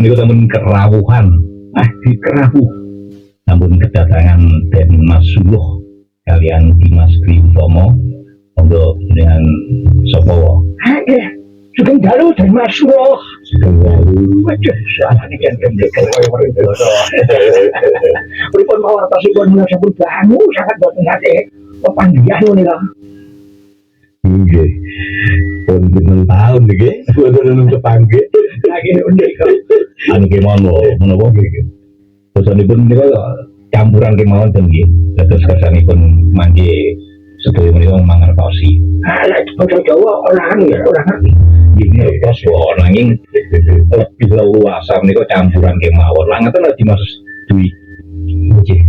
Niku temen kerawuhan. Di kerawuh. Namun kedatangan Den Mas Suluh kalian Dimas Dwi Utomo monggo dengan sapa wae. Nggih. Sugeng dalu Den Mas Suluh. Sugeng dalu. Waduh, suarane kan kendel koyo ngono. Pripun mawartosipun menawi sampun bangu sangat boten nate pepanggihan menika. Nggih. Pun pinten taun nggih, boten untuk panggih. Lagi menika. Anu kemawon menapa nggih. Bosanipun menika campuran kemawon ten nggih. Dados kersanipun mangke sedaya menika mangertosi. Lek basa Jawa ora anu ya, ora ngerti. Nggih ngertos wae nanging lebih leluasa menika campuran kemawon. Lah ngeten lho Dimas Dwi. Nggih.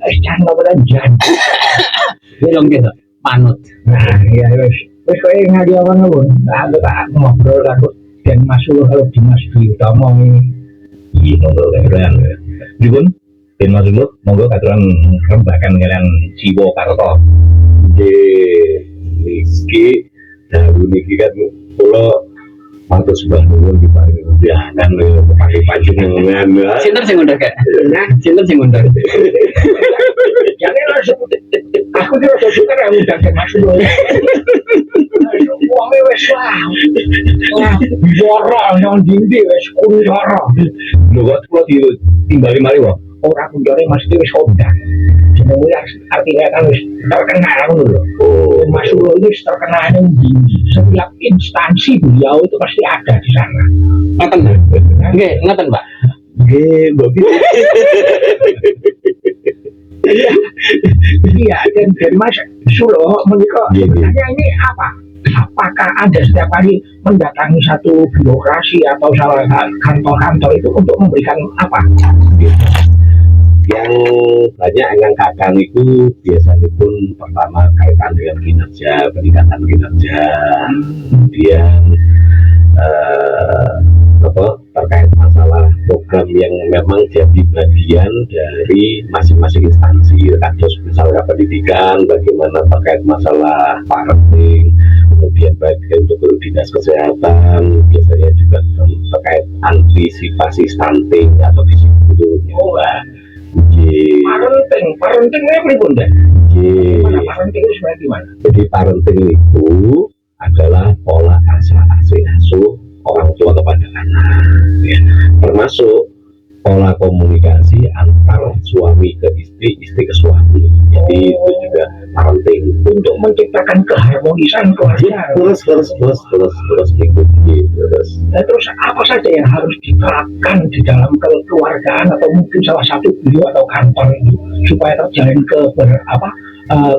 Wis jan ora jan. Belum gitu, panut. Nah, ya wis koyo ngali apa pun. Aku tak ngobrol karo Den Mas Suluh karo Dimas Dwi Utomo Iya monggo kalian. Dipun Den Mas Suluh monggo katuran rembakan kalian Jiwa Karta. Nggih, niki dalu niki kan kula matur sembah nuwun diparingi undangan lho pakai panjenengan. Sinten sing ngundang kek? Nah, sinten sing ngundang? Jangan langsung aku kira suka ra ngundang Den Mas Suluh. Wong wis lah. Woro nang dindi wis kundara. Lho kok kula timbali mari wae. Ora kundare mesti wis kondang. Jenenge artinya kan wis terkenal ngono lho. Oh, Mas Suluh ini terkenal yang tinggi. Setiap instansi beliau itu pasti ada di sana. Ngoten. Nggih, ngoten, Pak. nggih, Mbak Fitri. Iya, dan dari Mas Suluh menikah sebenarnya ini apa? Apakah Anda setiap hari mendatangi satu birokrasi atau salah kantor-kantor itu untuk memberikan apa? Yang banyak yang kakang itu biasanya pun pertama kaitan dengan kinerja, peningkatan kinerja, kemudian terkait masalah program yang memang jadi bagian dari masing-masing instansi, kados misalnya pendidikan, bagaimana terkait masalah parenting, kemudian bagian untuk dinas kesehatan, biasanya juga terkait antisipasi stunting atau disitu. Parenting ini pripun deh? Mana parenting itu sebenarnya gimana? Jadi parenting itu adalah pola asuh orang tua kepada anak, ya. Termasuk pola komunikasi antar suami ke istri, istri ke suami. Jadi itu juga parenting untuk menciptakan keharmonisan keluarga. Terus ikuti terus. Nah, terus apa saja yang harus diterapkan di dalam kekeluargaan atau mungkin salah satu biro atau kantor itu supaya terjalin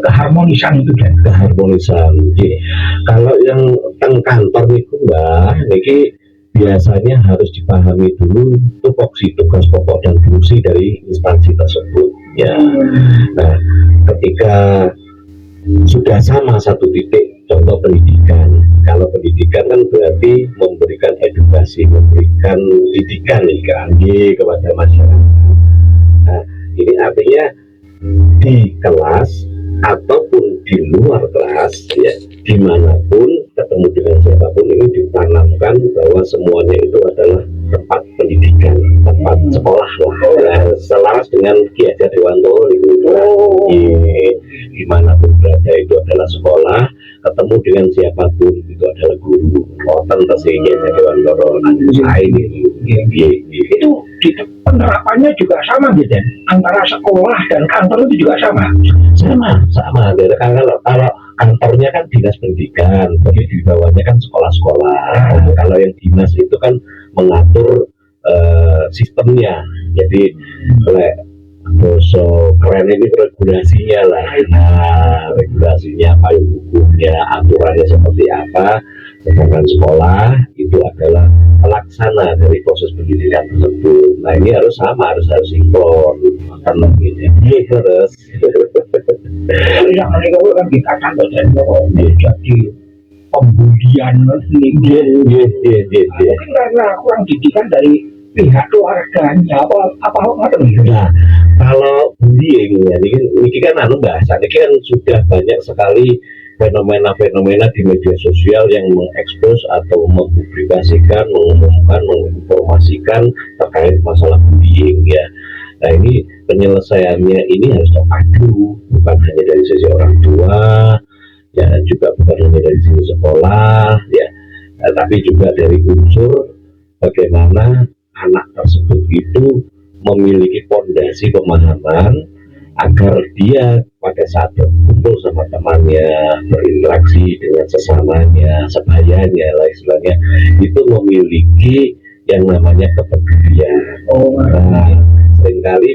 keharmonisan itu kan? Keharmonisan. Jadi, kalau yang kantor itu Mbak, ini biasanya harus dipahami dulu tupoksi tugas pokok dan fungsi dari instansi tersebut. Ya. Nah, ketika sudah sama satu titik, contoh pendidikan. Kalau pendidikan kan berarti memberikan edukasi, memberikan didikan kepada masyarakat. Nah, ini artinya di kelas ataupun di luar kelas, ya, dimanapun ketemu dengan siapapun ini ditanamkan bahwa semuanya itu adalah tempat pendidikan, tempat sekolah lah, selaras dengan Ki Hajar Dewantoro itu. Dimanapun berada itu adalah sekolah, ketemu dengan siapapun itu adalah guru. Tentang Ki Hajar Dewantoro itu di penerapannya juga sama gitu ya? Antara sekolah dan kantor itu juga sama. Sama. Kalau kantornya kan dinas pendidikan, tapi di bawahnya kan sekolah-sekolah. Kalau yang dinas itu kan mengatur sistemnya. Jadi so keren ini regulasinya lah. Nah, regulasinya, payung hukumnya, aturannya seperti apa. Sedangkan sekolah itu adalah pelaksana dari proses pendidikan tersebut. Nah, ini harus sama, harus sinkron. Karena begini, terus. Yang mereka kan dikatakan jadi pembulian mungkin karena kurang didikan dari pihak keluarganya apa gitu. Nah, kalau bullying ya, ini kan bahasa ini kan sudah banyak sekali fenomena-fenomena di media sosial yang mengekspos atau mempublikasikan, mengumumkan, menginformasikan terkait masalah bullying ya. Nah ini penyelesaiannya ini harus terpadu, bukan hanya dari sisi orang tua, ya juga bukan hanya dari sisi sekolah, ya, tapi juga dari unsur bagaimana anak tersebut itu memiliki fondasi pemahaman agar dia pada saat berkumpul sama temannya, berinteraksi dengan sesamanya, sebayanya lah istilahnya, itu memiliki yang namanya kepedulian. Nah, seringkali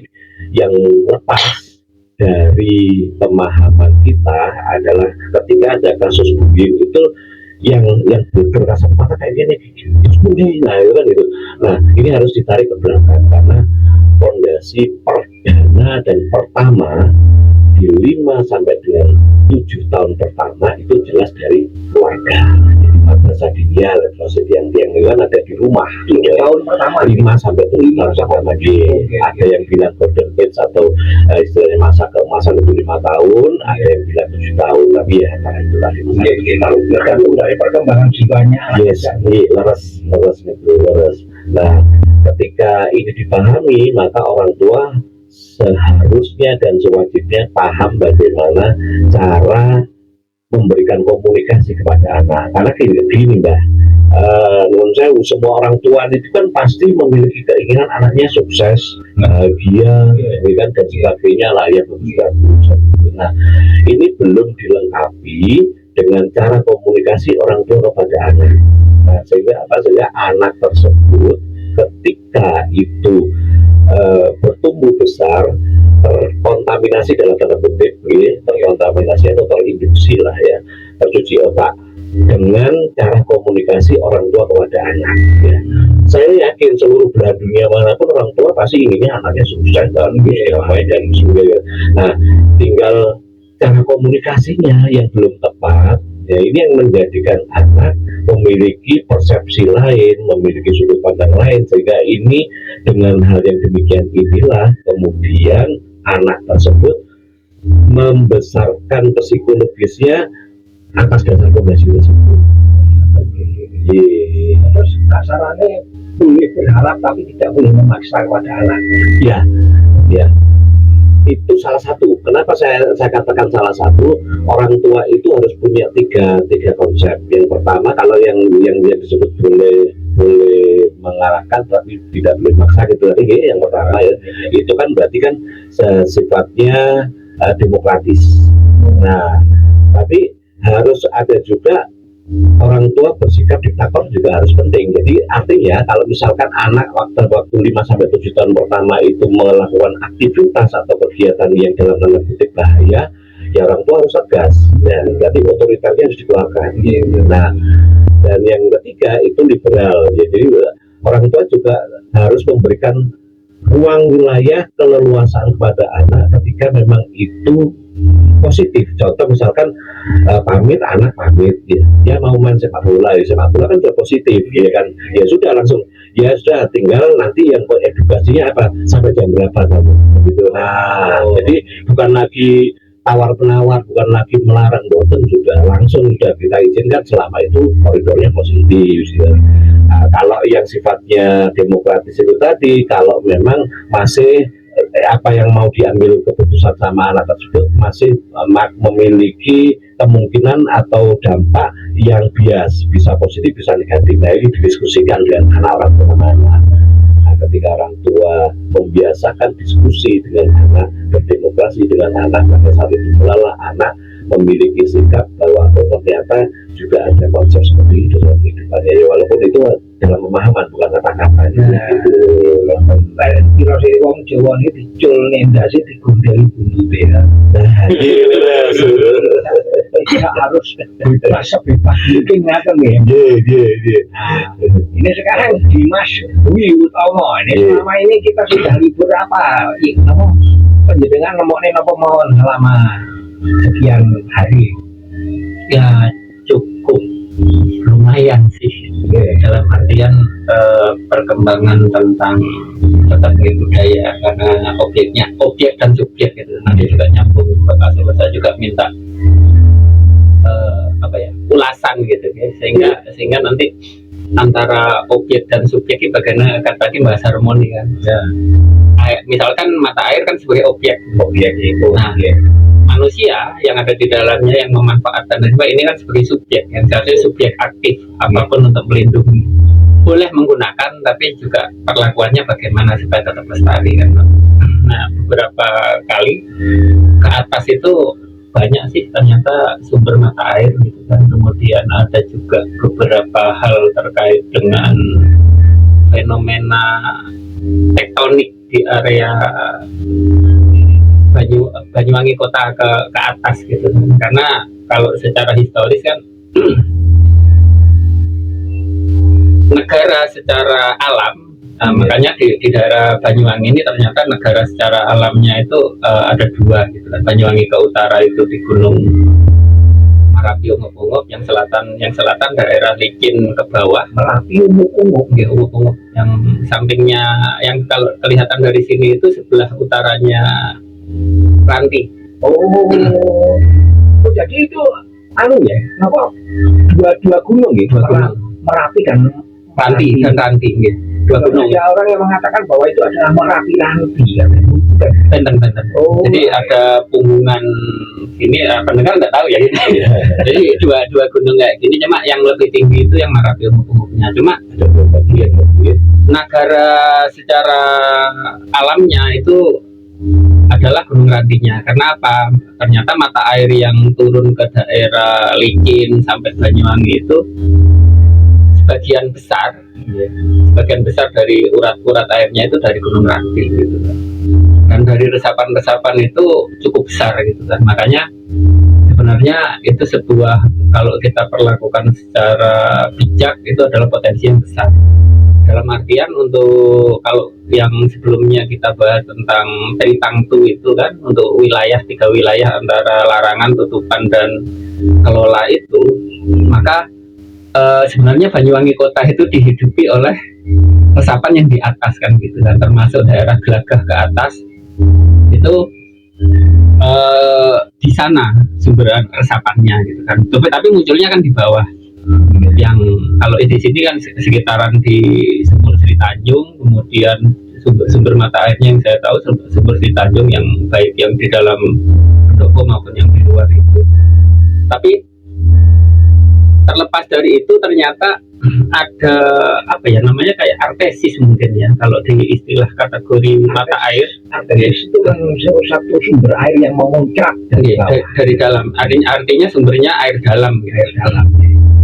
yang lepas dari pemahaman kita adalah ketika ada kasus bullying itu yang berkasar mata kayak gini, nah itu kan itu. Nah ini harus ditarik ke belakang karena fondasi perdana dan pertama di 5 sampai dengan 7 tahun pertama itu jelas dari keluarga. Jadi madrasah diniyah, level yang kan ada di rumah. 7 tahun pertama 5 sampai 7 tahun pertama. Ada yang bilang golden age atau istilahnya masa keemasan itu 5 tahun, ada yang bilang 7 tahun, tapi ya antara itu tadi. Kalau tergantung dari perkembangan jiwanya. Yes, ini leres. Nah, ketika ini dipahami, maka orang tua seharusnya dan sewajibnya paham bagaimana cara memberikan komunikasi kepada anak. Karena gini Mbak, menurut saya semua orang tua itu kan pasti memiliki keinginan anaknya sukses, bahagia, kan, dan sebagainya lah yang bagus. Nah, ini belum dilengkapi dengan cara komunikasi orang tua kepada anak. Nah, sehingga anak tersebut ketika itu bertumbuh besar, terkontaminasi dalam tanda kutip, terkontaminasi atau terinduksi lah ya, tercuci otak dengan cara komunikasi orang tua kepada anak ya. Saya yakin seluruh belahan dunia manapun orang tua pasti inginnya anaknya sukses dan sebagainya. Nah, tinggal cara komunikasinya yang belum tepat ya, ini yang menjadikan anak memiliki persepsi lain, memiliki sudut pandang lain, sehingga ini dengan hal yang demikian inilah kemudian anak tersebut membesarkan psikologisnya atas dasar fondasi tersebut. Terus kasarannya boleh berharap tapi tidak boleh memaksa kepada anak. Ya. Itu salah satu. Kenapa saya katakan salah satu, orang tua itu harus punya tiga konsep. Yang pertama, kalau yang dia disebut boleh mengarahkan tapi tidak boleh maksa gitu. Yang pertama ya, itu kan berarti kan sifatnya demokratis. Nah, tapi harus ada juga orang tua bersikap diktator juga harus penting. Jadi artinya kalau misalkan anak waktu 5 sampai 7 tahun pertama itu melakukan aktivitas atau kegiatan yang dalam tanda kutip bahaya, ya orang tua harus tegas. Ya, berarti otoritasnya harus dikeluarkan. Nah, dan yang ketiga itu liberal. Jadi orang tua juga harus memberikan ruang wilayah keleluasaan kepada anak ketika memang itu positif. Contoh misalkan pamit, anak pamit dia mau main sepak bola kan sudah positif ya kan, ya sudah langsung ya sudah, tinggal nanti yang edukasinya apa sampai jam berapa kamu gitu. Nah, jadi bukan lagi tawar penawar, bukan lagi melarang, boten, sudah langsung sudah kita izinkan selama itu koridornya positif gitu. Nah, kalau yang sifatnya demokratis itu tadi, kalau memang masih apa yang mau diambil keputusan sama anak tersebut masih memiliki kemungkinan atau dampak yang bias, bisa positif bisa negatif. Nah, ini didiskusikan dengan anak orang tua anak. Nah, ketika orang tua membiasakan diskusi dengan anak, berdemokrasi dengan anak, pada saat itu pula anak memiliki sikap bahwa ternyata juga ada konsep seperti itu dalam kehidupannya, ya, walaupun itu dalam pemahaman bukan kata-kata. Kira si wong Jawa ini dicul nendasi digundeli buntutnya. Nah, tidak harus bebas mungkin kan ya. Ini sekarang Dimas Dwi Utomo ini selama ini kita sudah libur apa? Penjenengan nemoknya apa mohon selama sekian hari? Ya cukup lumayan sih, dalam artian perkembangan tentang tetap budaya, karena objek dan subjek itu nanti juga nyambung ke kasus. Saya juga minta ulasan gitu ya, sehingga nanti antara objek dan subjek itu bagaimana kan tadi bahas harmoni kan. Ya. Misalkan mata air kan sebagai objek itu. Nah, manusia yang ada di dalamnya yang memanfaatkan dan ini kan sebagai subjek yang seharusnya subjek aktif apapun untuk melindungi. Boleh menggunakan tapi juga perlakuannya bagaimana supaya tetap lestari kan. Nah, beberapa kali ke atas itu banyak sih ternyata sumber mata air gitu kan. Kemudian ada juga beberapa hal terkait dengan fenomena tektonik di area Banyuwangi kota ke atas gitu kan. Karena kalau secara historis kan negara secara alam makanya di daerah Banyuwangi ini ternyata negara secara alamnya itu ada dua gitu kan. Banyuwangi ke utara itu di Gunung Merapi Ungup-Ungup, yang selatan daerah licin ke bawah Merapi Ungup-Ungup, Ungup-Ungup, yang sampingnya yang kalau kelihatan dari sini itu sebelah utaranya Ranti. Jadi itu anu ya, apa dua gunung gitu, Merapi dan Ranti gitu. Dua gunung. Ada orang yang mengatakan bahwa itu adalah Merapi Ranti ya. Benten. Jadi ada punggungan ini pendengar nggak tahu ya. Jadi dua gunung kayak gini, cuma yang lebih tinggi itu yang Merapi Ungup-Ungupnya. Cuma Ada bagian lagi. Nagara secara alamnya itu adalah Gunung Rantinya. Karena apa? Ternyata mata air yang turun ke daerah licin sampai Banyuwangi itu sebagian besar dari urat-urat airnya itu dari Gunung Ranti gitu kan. Dan dari resapan-resapan itu cukup besar gitu kan. Makanya sebenarnya itu sebuah, kalau kita perlakukan secara bijak, itu adalah potensi yang besar. Dalam artian untuk kalau yang sebelumnya kita bahas tentang Tritangtu itu kan, untuk tiga wilayah antara larangan, tutupan, dan kelola itu, maka sebenarnya Banyuwangi kota itu dihidupi oleh resapan yang di atas kan gitu kan, termasuk daerah Glagah ke atas itu di sana sumber resapannya gitu kan. Tapi munculnya kan di bawah, yang kalau di sini kan sekitaran di Sumur Sri Tanjung, kemudian sumber mata airnya yang saya tahu Sumur Sri Tanjung, yang baik yang di dalam Pendopo maupun yang di luar itu. Tapi terlepas dari itu ternyata ada apa ya namanya, kayak artesis mungkin ya kalau di istilah kategori mata air. Artesis itu kan satu sumber air yang memuncak dari dalam. Artinya sumbernya air dalam.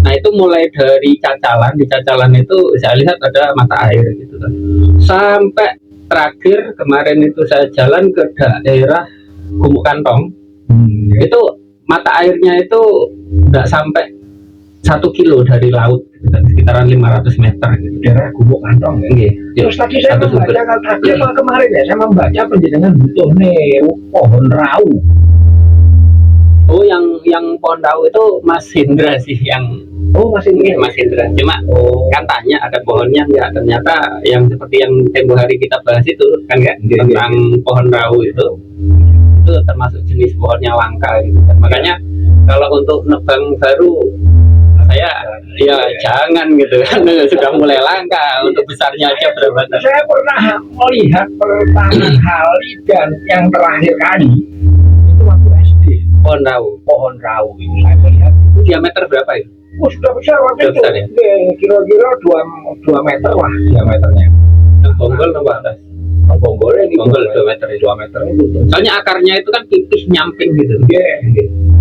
Nah itu mulai dari Cacalan, di Cacalan itu saya lihat ada mata air gitu kan. Sampai terakhir kemarin itu saya jalan ke daerah Gumuk Kantong, itu mata airnya itu nggak sampai 1 kilo dari laut, sekitaran 500 meter gitu. Daerah Gumuk Kantong ya. Terus tadi saya membaca kemarin ya, saya membaca penjenengan butuh nih pohon rau. Oh, yang pohon rau itu Mas Hendra sih yang. Oh, Mas Hendra. Cuma kan tanya ada pohonnya nggak? Ternyata yang seperti yang tempo hari kita bahas itu kan nggak, tentang pohon rau itu termasuk jenis pohon yang langka gitu kan. Makanya kalau untuk nebang baru saya ya jangan gitu kan, sudah mulai langka, untuk besarnya aja berapa. Saya pernah melihat pertama kali dan yang terakhir kali itu waktu SD. Pohon rau itu saya melihat itu diameter berapa itu? Sudah besar waktu itu. Ya? Kira-kira 2 meter lah diameternya. Bonggol atau atas? Bonggolnya ini 2 meter itu. Soalnya akarnya itu kan tipis nyamping gitu.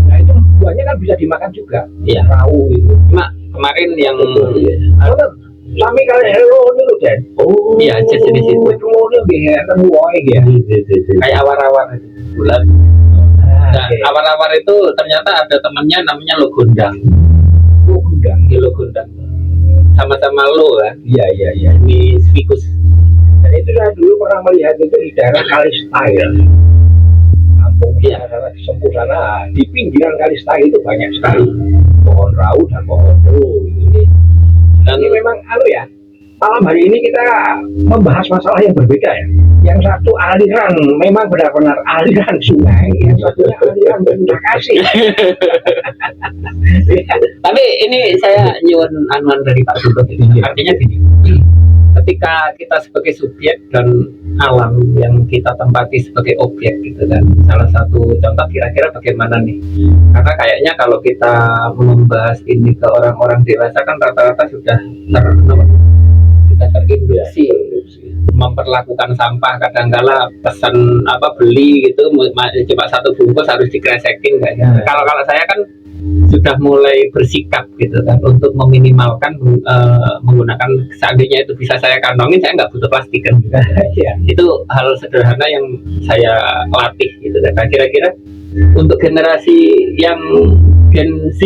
Nah itu buahnya kan bisa dimakan juga. Iya. Rau itu. Cuma kemarin yang sami kali hello itu Dan. Oh iya, jenis itu. Itu dia kan buah ya. Kayak awar-awar bulat. Nah, awar-awar itu ternyata ada temannya namanya Logondang. Logondang. Sama-sama lo kan? Iya. Ini Ficus. Dan itu saya dulu pernah melihat itu di daerah Kalistair. Kampung di Sempu sana, di pinggiran Kalistair itu banyak sekali pohon rau dan pohon lo gitu. Dan ini memang ya, malam hari ini kita membahas masalah yang berbeda ya. Yang satu aliran, memang benar-benar aliran sungai, yang satunya aliran terima kasih. Tapi ini saya nyuwun anuan dari Pak Sugeng. Artinya gini, ketika kita sebagai subjek dan alam yang kita tempati sebagai objek gitu kan, salah satu contoh kira-kira bagaimana nih, karena kayaknya kalau kita membahas ini ke orang-orang dewasa kan rata-rata sudah terinduksi memperlakukan sampah, kadang-kala pesan beli gitu cuma satu bungkus harus dikresekin kayak gitu. Kalau saya kan sudah mulai bersikap gitu kan untuk meminimalkan menggunakan, seandainya itu bisa saya kantongin, saya nggak butuh plastik kan. Itu hal sederhana yang saya latih gitu kan. Nah, kira-kira untuk generasi yang Gen Z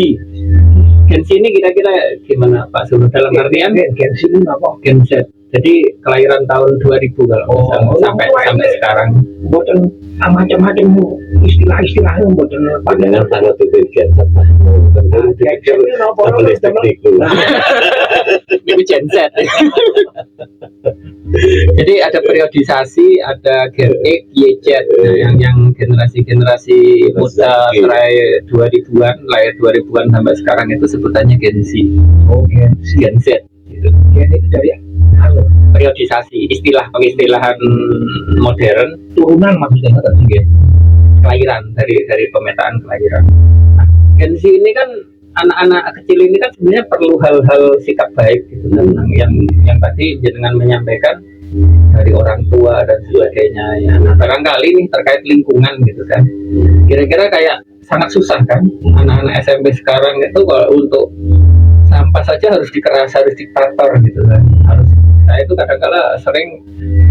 ini kira-kira gimana Pak Sulu, dalam artian Gen Z ini apa? Gen Z, jadi kelahiran tahun 2000 kalau sampai sekarang. Buatan macam-macam istilah-istilahnya buatan Padahal tanggal itu Gen Z lah. Itu Gen Z. Jadi ada periodisasi, ada Gen X, Y, Z. Nah, yang generasi muda terakhir 2000-an, lahir 2000-an sampai sekarang itu sebutannya Gen Z. Gen Z. Gitu. Gen itu dari periodisasi, pengistilahan modern, turunan maksudnya kan kelahiran dari pemetaan kelahiran. Nah, Gen Z ini kan anak-anak kecil ini kan sebenarnya perlu hal-hal sikap baik gitu kan, yang tadi jenengan menyampaikan dari orang tua dan sebagainya ya. Nah, barangkali nih terkait lingkungan gitu kan, kira-kira kayak sangat susah kan anak-anak SMP sekarang itu kalau untuk sampah saja harus diktator gitu kan, nah itu kadang-kala sering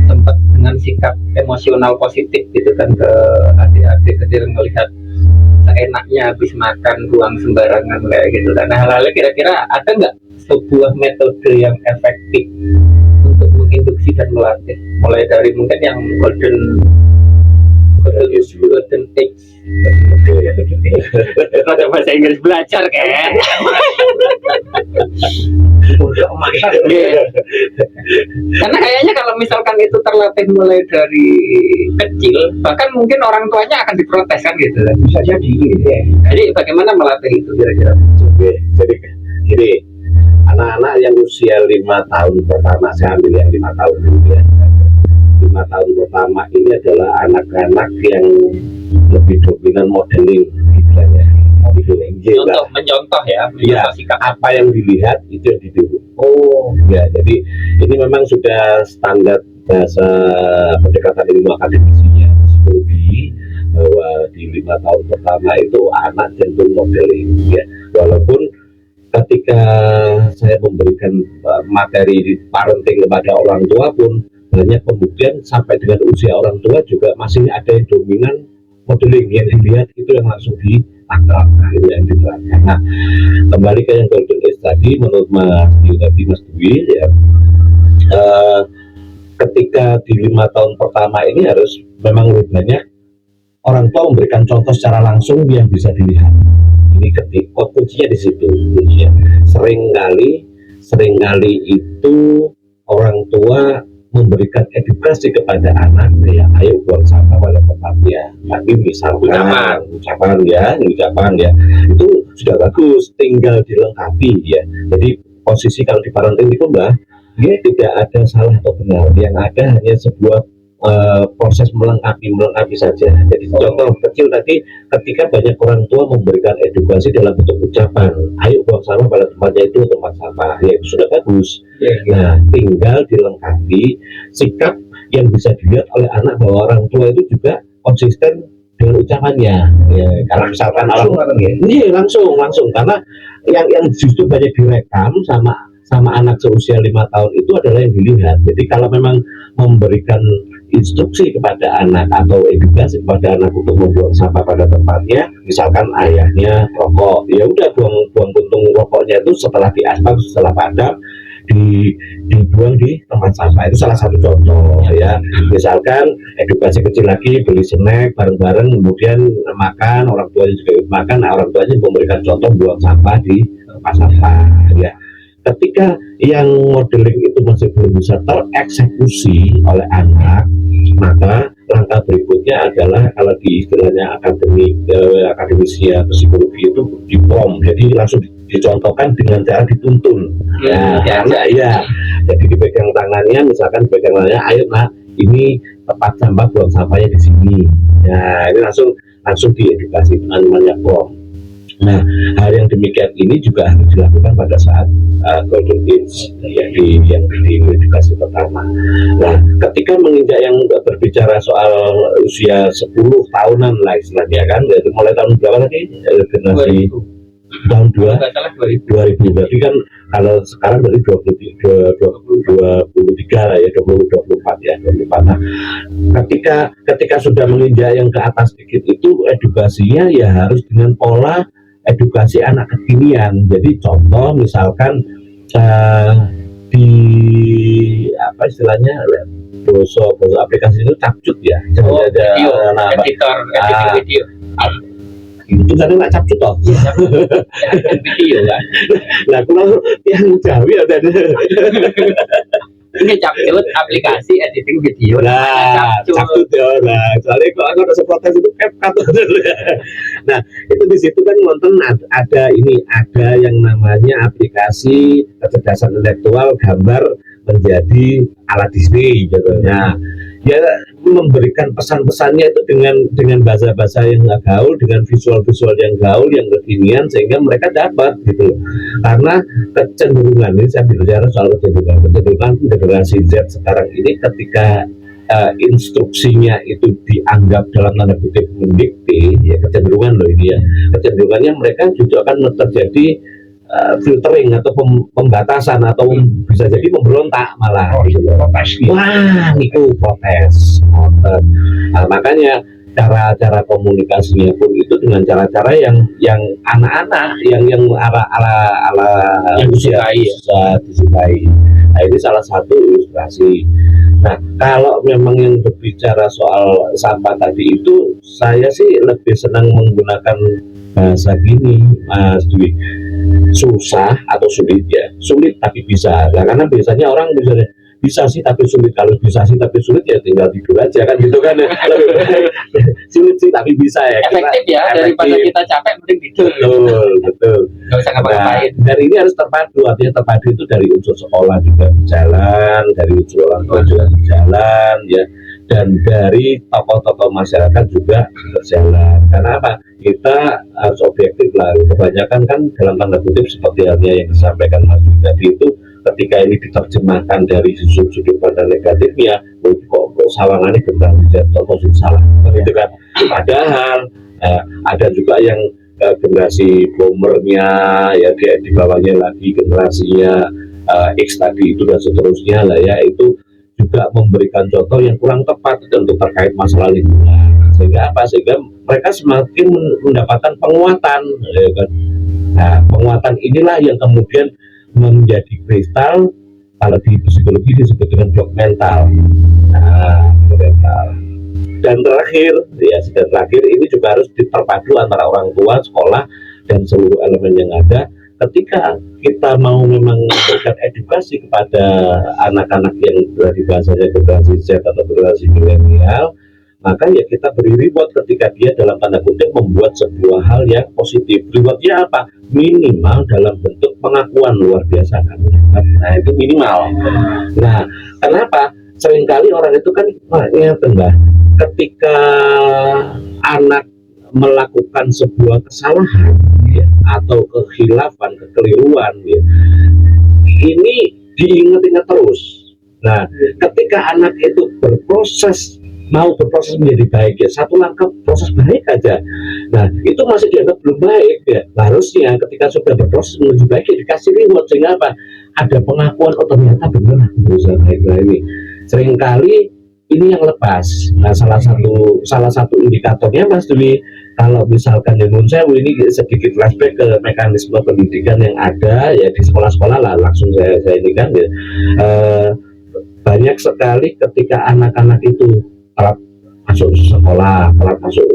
sempat dengan sikap emosional positif gitu kan ke adik-adik kecil, melihat seenaknya habis makan buang sembarangan kayak gitu. Dan hal-hal kira-kira ada nggak sebuah metode yang efektif untuk menginduksi dan melatih, mulai dari mungkin yang golden age. Kalau bahasa Inggris belajar kayak karena kayaknya kalau misalkan itu terlatih mulai dari kecil, bahkan mungkin orang tuanya akan diprotes kan gitu. Bisa jadi ya. Jadi bagaimana melatih itu kira-kira? Jadi anak-anak yang usia 5 tahun pertama, saya ambil yang 5 tahun dulu ya. 5 tahun pertama ini adalah anak-anak yang lebih dominan modeling istilahnya. Mencontoh ya, sikap. apa yang dilihat itu yang ditiru. Ya, jadi ini memang sudah standar bahasa pendekatan ilmu akademisinya psikologi, bahwa di 5 tahun pertama itu anak cenderung modeling ya. Walaupun ketika saya memberikan materi di parenting kepada orang tua pun banyak pembuktian sampai dengan usia orang tua juga masih ada yang dominan modeling, yang dilihat itu yang langsung ditangkap, itu yang diterapkan. Nah, kembali ke yang golden age tadi, menurut Mas Dwi ya, ketika di 5 tahun pertama ini harus memang lebih banyak orang tua memberikan contoh secara langsung yang bisa dilihat. Ini kuncinya di situ. Seringkali itu orang tua memberikan edukasi kepada anak ya, ayo buang sampah pada tempatnya. Tapi misalkan ucapan ya itu sudah bagus, tinggal dilengkapi ya. Jadi posisi kalau di parenting itu Mbak, tidak ada salah atau benar, yang ada hanya sebuah proses melengkapi saja. Jadi contoh kecil tadi, ketika banyak orang tua memberikan edukasi dalam bentuk ucapan, ayo buang sampah pada tempatnya itu tempat sampah, ya itu sudah bagus. Nah, tinggal dilengkapi sikap yang bisa dilihat oleh anak bahwa orang tua itu juga konsisten dengan ucapannya. Ya, karena misalkan langsung karena yang justru banyak direkam sama anak seusia 5 tahun itu adalah yang dilihat. Jadi kalau memang memberikan instruksi kepada anak atau edukasi kepada anak untuk membuang sampah pada tempatnya, misalkan ayahnya rokok, ya udah buang puntung rokoknya itu setelah diaspal, setelah padam dibuang di tempat sampah. Itu salah satu contoh ya. Misalkan edukasi kecil lagi, beli snack bareng-bareng, kemudian makan, orang tuanya juga makan, nah orang tuanya memberikan contoh buang sampah di tempat sampah ya. Ketika yang modeling itu masih belum bisa tereksekusi oleh anak, maka langkah berikutnya adalah kalau di istilahnya akademisi ya, psikologi itu diprom, jadi langsung dicontohkan dengan cara dituntun. Karena jadi dipegang tangannya, misalkan dipegang tangannya, ayo nak, ini tempat sampah, buang sampahnya di sini. Nah, ini langsung diedukasi namanya pom. Nah, hal yang demikian ini juga harus dilakukan pada saat golden age, yang di edukasi pertama. Nah, ketika menginjak yang berbicara soal usia 10 tahunan lah istilahnya kan, yaitu mulai tahun berapa tadi? Generasi 2000. tahun 2000 berarti kan kalau sekarang berarti 23 lah ya, 24 ya, 24. Nah, ketika sudah menginjak yang ke atas sedikit itu edukasinya ya harus dengan pola edukasi anak kekinian. Jadi contoh misalkan di apa istilahnya boso aplikasi itu capcut ya, video, editing video. Itu kan nggak capcut toh. Video kan. Nah kalau yang jauh ya tadi. Ini capcut aplikasi editing video. Nah, capcut ya. Nah, soalnya kalau aku ada protes itu CapCut. Nah, itu di situ kan nonton ada yang namanya aplikasi kecerdasan intelektual gambar menjadi alat Disney gitu. Nah, ya memberikan pesan-pesannya itu dengan bahasa-bahasa yang gaul, dengan visual-visual yang gaul, yang kekinian, sehingga mereka dapat gitu. Karena kecenderungan ini, saya bicara soal kecenderungan generasi Z sekarang ini ketika instruksinya itu dianggap dalam tanda kutip mendikte, ya kecenderungan loh ini ya, kecenderungannya mereka juga akan terjadi filtering atau pembatasan atau bisa jadi memberontak malah protes. Wah, itu protes. Nah, makanya cara-cara komunikasinya pun itu dengan cara-cara yang anak-anak yang ala usia bisa disukai. Nah, ini salah satu ilustrasi. Nah, kalau memang yang berbicara soal sampah tadi itu, saya sih lebih senang menggunakan bahasa gini, Mas Dwi. Susah atau sulit ya, sulit tapi bisa. Nah, karena biasanya orang bisa sih tapi sulit, kalau bisa sih tapi sulit ya tinggal tidur aja kan gitu kan. Sulit sih tapi bisa ya. Efektif ya, daripada kita capek mending tidur. Betul. Gak usah ngapa-ngapain. Dan ini harus terpadu, artinya terpadu itu dari unsur sekolah juga berjalan, dari unsur orang tua juga berjalan ya, dan dari tokoh-tokoh masyarakat juga berjalan. Karena apa? Kita harus objektif lah. Kebanyakan kan dalam tanda kutip seperti halnya yang disampaikan Mas Dwi tadi itu, ketika ini diterjemahkan dari sudut pandang negatifnya, kok sawangannya generasi Z atau salah, gitu kan. Padahal ada juga yang generasi boomernya, ya di bawahnya lagi generasinya X tadi itu dan seterusnya lah ya, itu juga memberikan contoh yang kurang tepat untuk terkait masalah lingkungan. Sehingga apa? Sehingga mereka semakin mendapatkan penguatan, ya kan? Nah, penguatan inilah yang kemudian menjadi kristal, kalau di psikologi disebut dengan blok mental. Nah, blok mental. Dan terakhir ini juga harus terpadu antara orang tua, sekolah, dan seluruh elemen yang ada. Ketika kita mau memang memberikan edukasi kepada anak-anak yang dari bahasanya generasi Z atau generasi milenial, maka ya kita beri reward ketika dia dalam tanda kutip membuat sebuah hal yang positif. Rewardnya apa? Minimal dalam bentuk pengakuan luar biasa kan. Nah, itu minimal. Nah, kenapa? Seringkali orang itu kan Mbak, ketika anak melakukan sebuah kesalahan ya, atau kekhilafan, kekeliruan ya, ini diingat-ingat terus. Nah, ketika anak itu mau berproses menjadi baik ya, satu langkah proses baik aja, nah itu masih dianggap belum baik ya. Harusnya ketika sudah berproses menuju baik ya dikasih reward, sehingga apa? Ada pengakuan, oh ternyata benar aku berusaha baik. Nah, ini seringkali ini yang lepas. Nah, salah satu indikatornya Mas Dwi, kalau misalkan di Munsewu ini sedikit flashback ke mekanisme pendidikan yang ada ya di sekolah-sekolah lah, langsung saya ini kan ya, banyak sekali ketika anak-anak itu telat masuk sekolah, telat masuk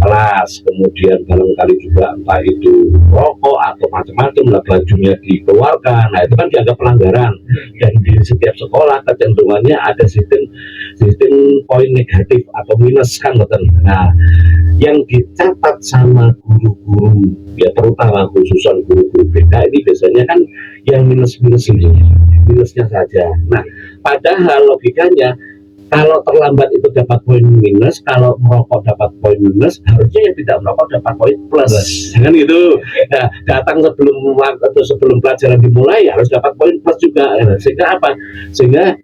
kelas, kemudian barangkali juga entah itu rokok atau macam-macam lah, bajunya dikeluarkan. Nah, itu kan dianggap pelanggaran. Dan di setiap sekolah kecenderungannya ada sistem poin negatif atau minus kan, betul. Nah, yang dicatat sama guru-guru ya, terutama khususan guru-guru BK ini biasanya kan yang minus-minus ini, minusnya saja. Nah, padahal logikanya kalau terlambat itu dapat poin minus, kalau merokok dapat poin minus, harusnya yang tidak merokok dapat poin plus, kan gitu. Nah, datang sebelum pelajaran dimulai harus dapat poin plus juga. Sehingga apa? Sehingga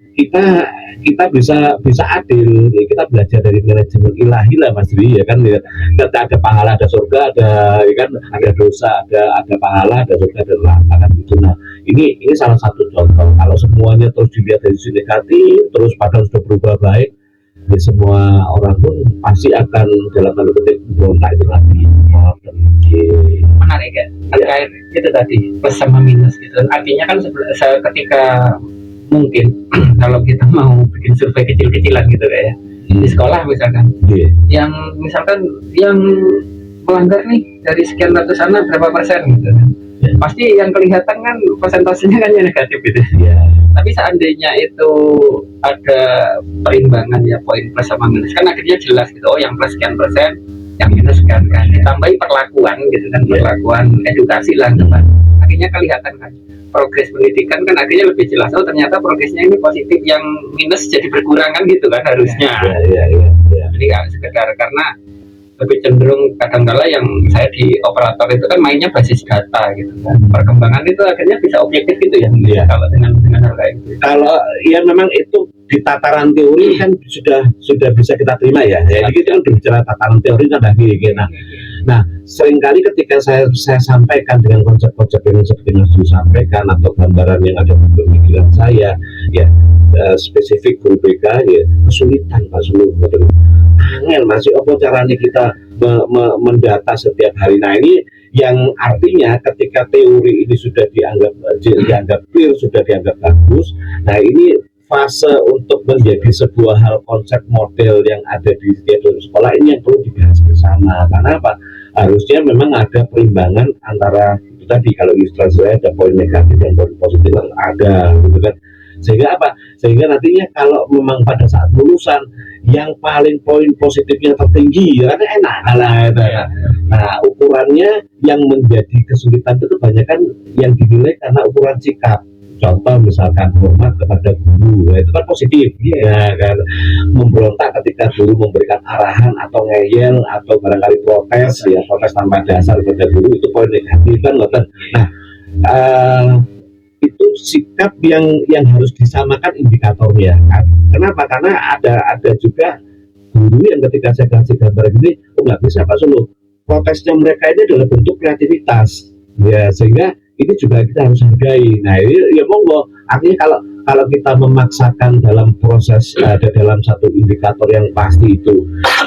kita bisa adil. Kita belajar dari manajemen ilahi lah, Mas Dwi, ya kan? Ya, ada pahala, ada surga, ada ya kan, ada dosa, ada pahala, ada surga, ada neraka, kan gitu. Nah, ini salah satu contoh. Kalau semuanya terus dilihat dari sisi negatif, terus padahal sudah berubah baik, ya semua orang pun pasti akan dalam tanda kutip berontak itu lagi. Menarik ya, terkait itu tadi plus sama minus gitu. Artinya kan ketika mungkin kalau kita mau bikin survei kecil-kecilan gitu kayak di sekolah misalkan, yang misalkan yang melanggar nih dari sekian ratus anak berapa persen gitu kan, pasti yang kelihatan kan persentasenya kan yang negatif gitu. Tapi seandainya itu ada perimbangan ya, poin plus sama minus, kan akhirnya jelas gitu, oh yang plus sekian persen, yang minus sekian kan, ditambahi perlakuan gitu kan, perlakuan edukasi lah teman, akhirnya kelihatan kan progres pendidikan kan akhirnya lebih jelas, oh ternyata progresnya ini positif, yang minus jadi berkurang kan gitu kan harusnya. Jadi nggak sekedar, karena lebih cenderung kadang-kala yang saya di operator itu kan mainnya basis data gitu kan, perkembangan itu akhirnya bisa objektif gitu ya. Kalau dengan hal kayak gitu, kalau ya memang itu di tataran teori kan sudah bisa kita terima ya. Jadi kita kan berbicara tataran teori kan lagi. Nah, seringkali ketika saya sampaikan dengan konsep-konsep yang seperti Mas disampaikan atau gambaran yang ada di pemikiran saya, ya spesifik guru BK ya kesulitan Pak Sulu. Angel masih apa caranya kita mendata setiap hari. Nah, ini yang artinya ketika teori ini sudah dianggap clear, sudah dianggap bagus. Nah, ini fase untuk menjadi sebuah hal konsep model yang ada di setiap sekolah ini yang perlu dibahas bersama. Karena apa? Harusnya memang ada perimbangan antara itu tadi, kalau ilustrasi saya ada poin negatif dan poin positif ada gitu kan. Sehingga apa? Sehingga nantinya kalau memang pada saat lulusan yang paling poin positifnya tertinggi, ya kan enak lah itu. Nah, ukurannya yang menjadi kesulitan itu kebanyakan yang dinilai karena ukuran sikap. Contoh misalkan hormat kepada guru, itu kan positif, ya kan. Memberontak ketika guru memberikan arahan atau ngeyel atau barangkali protes tanpa dasar kepada guru, itu poin negatif kan, ngoten. Nah, itu sikap yang harus disamakan indikatornya. Kenapa? Karena ada juga guru yang ketika saya kasih gambar gini, oh nggak bisa Pak Sulu, protesnya mereka ini adalah bentuk kreativitas, ya, sehingga ini juga kita harus hargai. Nah, ini ya monggo. Artinya kalau kita memaksakan dalam proses ada dalam satu indikator yang pasti itu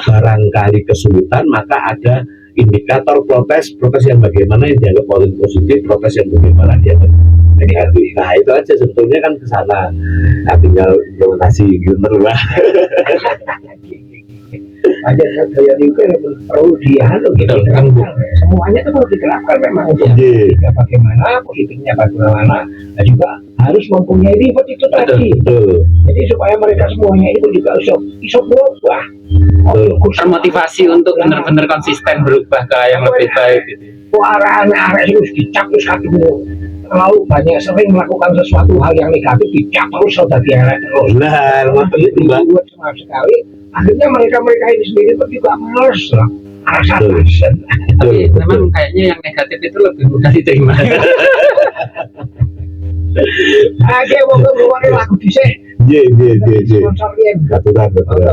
barangkali kesulitan, maka ada indikator protes yang bagaimana yang dianggap poin positif, protes yang bagaimana dianggap negatif. Nah, itu aja sebetulnya kan ke sana. Nah, tinggal implementasi gitu lah. Aja saya juga perlu dialog gitu kan, semuanya itu perlu diterapkan memang ya, bagaimana positifnya bagaimana, dan juga harus mempunyai reward itu tadi. Jadi supaya mereka semuanya itu juga bisa berubah, termotivasi untuk benar-benar konsisten berubah ke yang lebih baik gitu. Arah-arah itu dicap terus ketemu, kalau banyak sering melakukan sesuatu hal yang negatif dicap terus sudah diarah terus. Nah, itu buat sama sekali. Akhirnya mereka ini sendiri pun juga males lah, rasa-rasa. Tapi memang kayaknya yang negatif itu lebih mudah diterima. Oke, mau keluar lagu disek. Sponsornya. Betul.